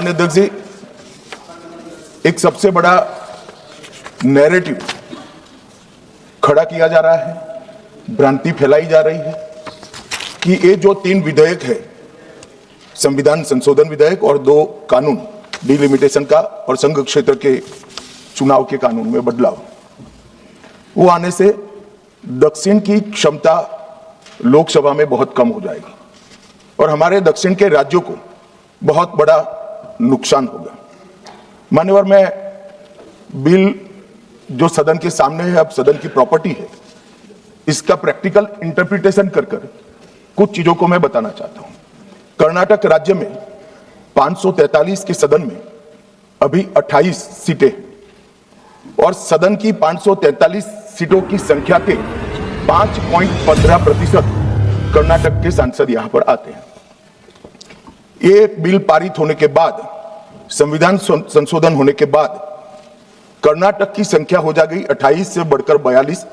माननीय अध्यक्ष जी, एक सबसे बड़ा नैरेटिव खड़ा किया जा रहा है, भ्रांति फैलाई जा रही है कि ये जो 3 विधेयक है, संविधान संशोधन विधेयक और 2 कानून डिलिमिटेशन का और संघ क्षेत्र के चुनाव के कानून में बदलाव, वो आने से दक्षिण की क्षमता लोकसभा में बहुत कम हो जाएगी और हमारे दक्षिण के राज्यों को बहुत बड़ा नुकसान होगा। मान्यवर, मैं बिल जो सदन के सामने है, अब सदन की प्रॉपर्टी है, इसका प्रैक्टिकल इंटरप्रिटेशन कर कुछ चीजों को मैं बताना चाहता हूं। कर्नाटक राज्य में 543 के सदन में अभी 28 सीटें और सदन की 543 सीटों की संख्या के 5.15% कर्नाटक के सांसद यहां पर आते हैं। ये बिल पारित होने के बाद, संविधान संशोधन होने के बाद कर्नाटक की संख्या हो जाएगी 28 से बढ़कर 42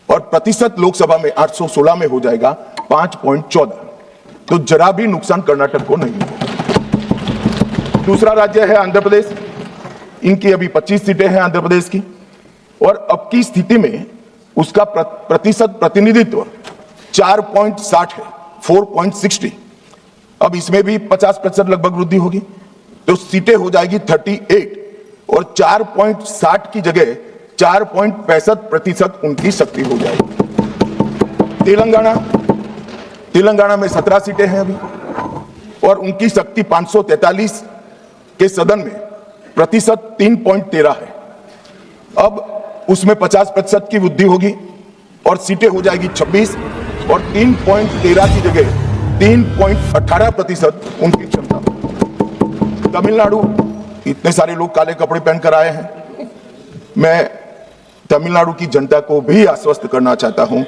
और प्रतिशत लोकसभा में 816 में हो जाएगा 5.14। तो जरा भी नुकसान कर्नाटक को नहीं होगा। दूसरा राज्य है आंध्र प्रदेश, इनकी अभी 25 सीटें हैं आंध्र प्रदेश की और अब की स्थिति में उसका प्रतिशत प्रतिनिधित्व 4.60 है, 4.60। अब इसमें भी 50% लगभग वृद्धि होगी, तो सीटें हो जाएगी 38 और 4.60 की जगह 4.65% उनकी शक्ति हो जाएगी। तेलंगाना में 17 सीटें हैं अभी और उनकी शक्ति 543 के सदन में प्रतिशत 3.13 है। अब उसमें 50% की वृद्धि होगी और सीटें हो जाएगी 26 और 3.13 की जगह 3.18% उनकी क्षमता। तमिलनाडु, इतने सारे लोग काले कपड़े पहनकर आए हैं, मैं तमिलनाडु की जनता को भी आश्वस्त करना चाहता हूं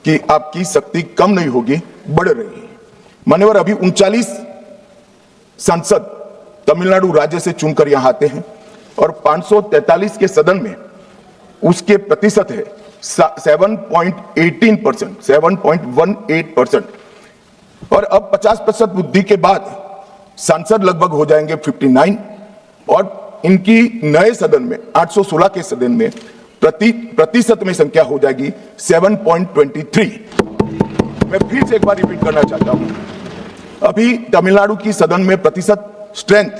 कि आपकी शक्ति कम नहीं होगी, बढ़ रही है। मान्यवर, अभी 39 सांसद तमिलनाडु राज्य से चुनकर यहां आते हैं और 543 के सदन में उसके प्रतिशत है 7.18%, 7.18%। और अब 50% वृद्धि के बाद सांसद लगभग हो जाएंगे 59 और इनकी नए सदन में 816 के सदन में प्रतिशत में संख्या हो जाएगी 7.23। मैं फिर से एक बार रिपीट करना चाहता हूं, अभी तमिलनाडु की सदन में प्रतिशत स्ट्रेंथ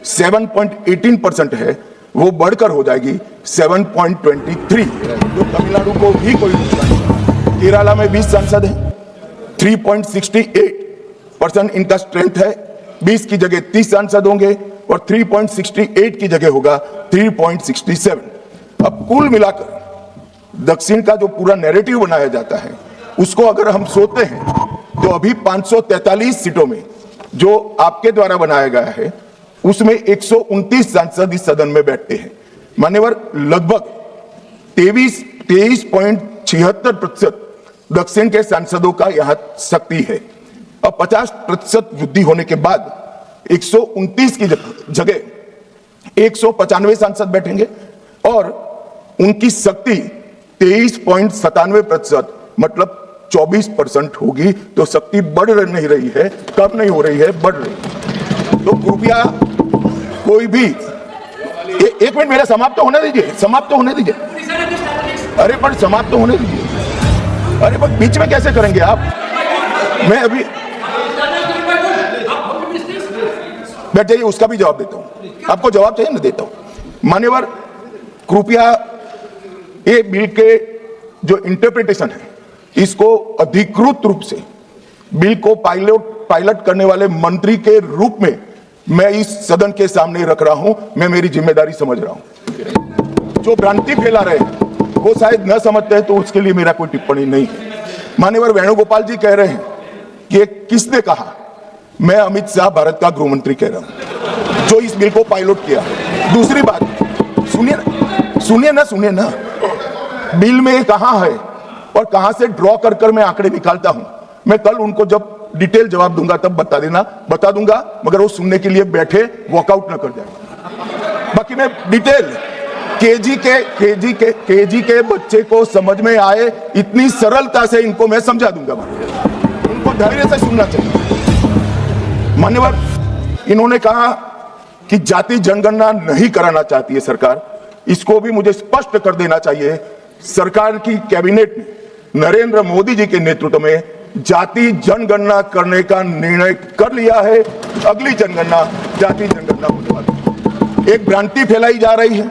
7.18% है, वो बढ़कर हो जाएगी 7.23। तो तमिलनाडु को भी कोई नुकसान नहीं। केरला में 20 सांसद हैं, 3.68% इनका स्ट्रेंथ है, 20 की जगह 30 सांसद होंगे और 3.68 की जगह होगा 3.67। अब कुल मिलाकर दक्षिण का जो पूरा नैरेटिव बनाया जाता है, उसको अगर हम सोचते हैं तो अभी 543 सीटों में जो आपके द्वारा बनाया गया है, उसमें 129 सांसद इस सदन में बैठते हैं। मान्यवर, लगभग 23.76% दक्षिण के सांसदों का यहां शक्ति है। अब 50% वृद्धि होने के बाद 129 की जगह 195 सांसद बैठेंगे और उनकी शक्ति 23.97%, मतलब 24% होगी। तो शक्ति बढ़ नहीं रही है, कम नहीं हो रही है, बढ़ रही है। तो कृपया कोई भी एक मिनट मेरा समाप्त होने दीजिए, समाप्त होने दीजिए। अरे पर समाप्त होने दीजिए। अरे पर बीच में कैसे करेंगे आप? मैं अभी बैठ जाइए, उसका भी जवाब देता हूं। आपको जवाब चाहिए ना, देता हूं। मान्यवर, कृपया ये बिल के जो इंटरप्रिटेशन है, इसको अधिकृत रूप से बिल को पायलट करने वाले मंत्री के रूप में मैं इस सदन के सामने रख रहा हूं। मैं मेरी जिम्मेदारी समझ रहा हूं। जो भ्रांति फैला रहे हैं वो शायद न समझते हैं, तो उसके लिए मेरा कोई टिप्पणी नहीं है। मान्यवर वेणुगोपाल जी कह रहे हैं कि किसने कहा? मैं अमित शाह, भारत का गृह मंत्री कह रहा हूं, जो इस बिल को पायलट किया। दूसरी बात, सुनिए ना, बिल में कहां है और कहां से ड्रॉ कर मैं आंकड़े निकालता हूं। मैं कल उनको जब डिटेल जवाब दूंगा तब बता दूंगा, मगर वो सुनने के लिए बैठे वॉकआउट ना कर जाए। बाकी मैं डिटेल केजी के बच्चे को समझ में आए इतनी सरलता से इनको मैं समझा दूंगा। उनको धैर्य से सुनना चाहिए। मान्यवर, इन्होंने कहा कि जाति जनगणना नहीं कराना चाहती है सरकार, इसको भी मुझे स्पष्ट कर देना चाहिए। सरकार की कैबिनेट ने नरेंद्र मोदी जी के नेतृत्व में जाति जनगणना करने का निर्णय कर लिया है। अगली जनगणना जाति जनगणना होने वाली है। एक भ्रांति फैलाई जा रही है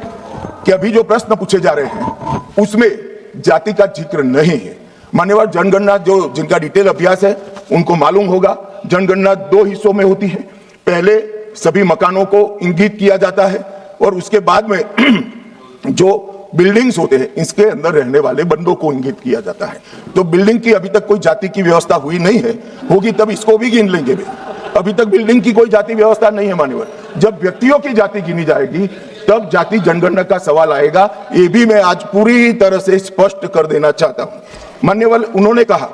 कि अभी जो प्रश्न पूछे जा रहे हैं उसमें जाति का जिक्र नहीं है। मान्यवर, जनगणना जो जिनका डिटेल अभ्यास है उनको मालूम होगा, जनगणना 2 हिस्सों में होती है। पहले सभी मकानों को इंगित किया जाता है और उसके बाद में जो बिल्डिंग्स होते हैं इसके अंदर रहने वाले बंदों को इंगित किया जाता है। तो बिल्डिंग की अभी तक कोई जाति की व्यवस्था हुई नहीं है, होगी तब इसको भी गिन लेंगे। अभी तक बिल्डिंग की कोई जाति व्यवस्था नहीं है मान्यवर। जब व्यक्तियों की जाति गिनी जाएगी तब जाति जनगणना का सवाल आएगा। ये भी मैं आज पूरी तरह से स्पष्ट कर देना चाहता हूं। मान्यवर, उन्होंने कहा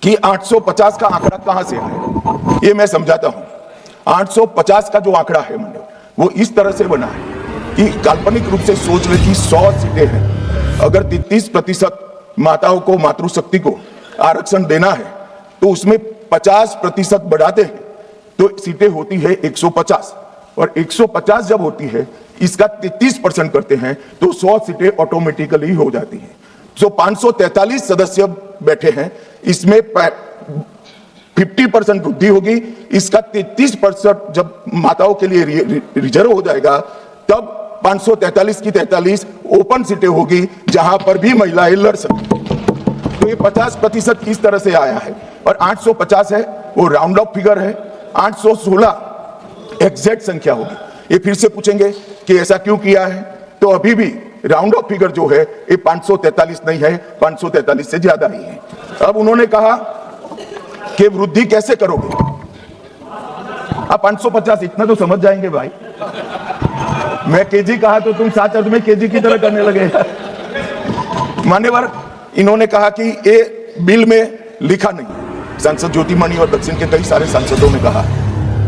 कि 850 का आंकड़ा कहां से आया, ये मैं समझाता हूं। 850 का जो आंकड़ा है मान्यवर, वो इस तरह से बना है कि काल्पनिक रूप से सोच ले कि 100 सीटें हैं, अगर 33% माताओं को, मातृशक्ति को आरक्षण देना है तो उसमें 50% बढ़ाते हैं तो सीटें होती है 150, और 150 जब होती है इसका 33% करते हैं तो 100 सीटें ऑटोमेटिकली हो जाती हैं। जो 543 सदस्य बैठे हैं इसमें 50% वृद्धि होगी, इसका 33% जब माताओं के लिए रिजर्व हो जाएगा तब 543 की 43 ओपन सीटें होगी जहां पर भी महिलाएं लड़ सकती। तो ये 50% इस तरह से आया है। और 850 है वो राउंड ऑफ फिगर है, 816 एग्जैक्ट संख्या होगी। ये फिर से पूछेंगे कि ऐसा क्यों किया है, तो अभी भी राउंड ऑफ फिगर जो है ये 543 नहीं है, 543 से ज्यादा ही है। अब उन्होंने कहा कि वृद्धि कैसे करोगे, आप 550 इतना तो समझ जाएंगे भाई। मैं केजी कहा तो तुम 7 अर्थ में केजी की तरह करने लगे। मान्यवर, इन्होंने कहा कि ये बिल में लिखा नहीं है। सांसद ज्योतिमणि और दक्षिण के कई सारे सांसदों ने कहा,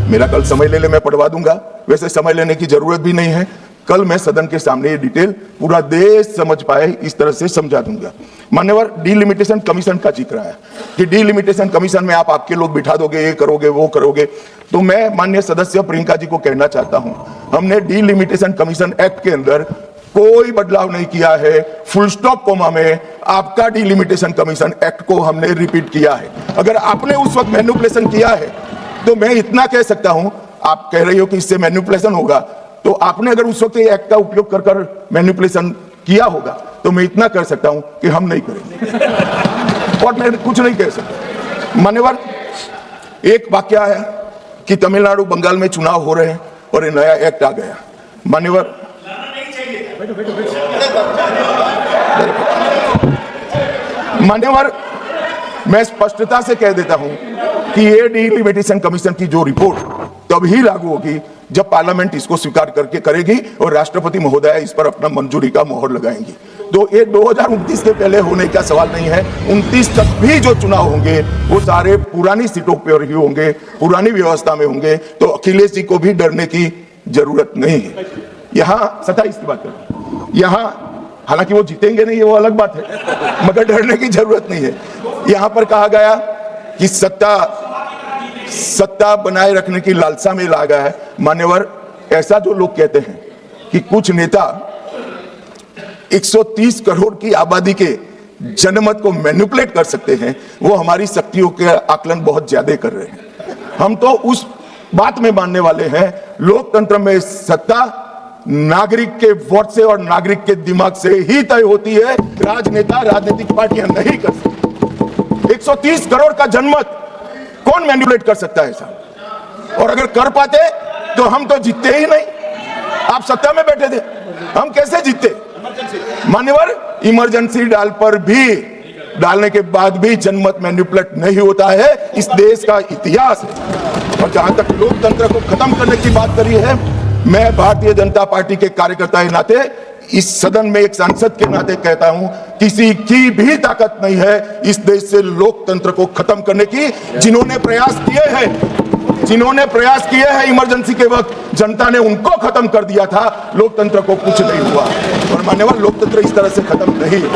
मेरा कल समय ले ले, मैं पढ़वा दूंगा। वैसे समय लेने की जरूरत भी नहीं है, कल मैं सदन के सामने ये डिटेल पूरा देश समझ पाए इस तरह से समझा दूंगा। मान्यवर, डिलिमिटेशन कमीशन का जिक्र है कि डिलिमिटेशन कमीशन में आप आपके लोग बिठा दोगे, ये करोगे, वो करोगे। तो मैं माननीय सदस्य प्रियंका जी को कहना चाहता हूं, हमने डिलिमिटेशन कमीशन एक्ट के अंदर कोई बदलाव नहीं किया है। फुल स्टॉप कोमा में आपका डिलिमिटेशन कमीशन एक्ट को हमने रिपीट किया है। अगर आपने उस वक्त मैनिपुलेशन किया है तो मैं इतना कह सकता हूं, आप कह रही हो कि इससे मैनिपुलेशन होगा, तो आपने अगर उस वक्त एक्ट का उपयोग कर कर मैनिपुलेशन किया होगा तो मैं इतना कर सकता हूं कि हम नहीं करेंगे और मैं कुछ नहीं कह सकता। मान्यवर, एक वाक्य है कि तमिलनाडु बंगाल में चुनाव हो रहे हैं और ये नया एक्ट आ गया। मान्यवर, मैं स्पष्टता से कह देता हूं कि ये डिलिमिटेशन कमीशन की जो रिपोर्ट तभी लागू होगी जब पार्लियामेंट इसको स्वीकार करके करेगी और राष्ट्रपति महोदय इस पर अपना मंजूरी का मोहर लगाएंगी। तो ये 2029 के पहले होने का सवाल नहीं है। 29 तक भी जो चुनाव होंगे वो सारे पुरानी सीटों पर ही होंगे, पुरानी व्यवस्था में होंगे। तो अखिलेश जी को भी डरने की जरूरत नहीं है। यहाँ 27 की बात करें, यहाँ हालांकि वो जीतेंगे नहीं, वो अलग बात है, मगर डरने की जरूरत नहीं है। यहाँ पर कहा गया कि सत्ता बनाए रखने की लालसा में ला गया है। मान्यवर, ऐसा जो लोग कहते हैं कि कुछ नेता 130 करोड़ की आबादी के जनमत को मैनिपुलेट कर सकते हैं, वो हमारी शक्तियों के आकलन बहुत ज्यादा कर रहे हैं। हम तो उस बात में मानने वाले हैं, लोकतंत्र में सत्ता नागरिक के वोट से और नागरिक के दिमाग से ही तय होती है। राजनेता, राजनीतिक पार्टियां नहीं कर सकती। 130 करोड़ का जनमत कौन मैनिपुलेट कर सकता है ऐसा? और अगर कर पाते तो हम तो जीतते ही नहीं। आप सत्ता में बैठे थे, हम कैसे जीतते? मान्यवर, इमरजेंसी डालने के बाद भी जनमत मैनिपुलेट नहीं होता है, इस देश का इतिहास है। और जहां तक लोकतंत्र को खत्म करने की बात करी है, मैं भारतीय जनता पार्टी के कार्यकर्ता के नाते, इस सदन में एक सांसद के नाते कहता हूं, किसी की भी ताकत नहीं है इस देश से लोकतंत्र को खत्म करने की। जिन्होंने प्रयास किए हैं इमरजेंसी के वक्त, जनता ने उनको खत्म कर दिया था, लोकतंत्र को कुछ नहीं हुआ। और मान्यवर, लोकतंत्र इस तरह से खत्म नहीं है।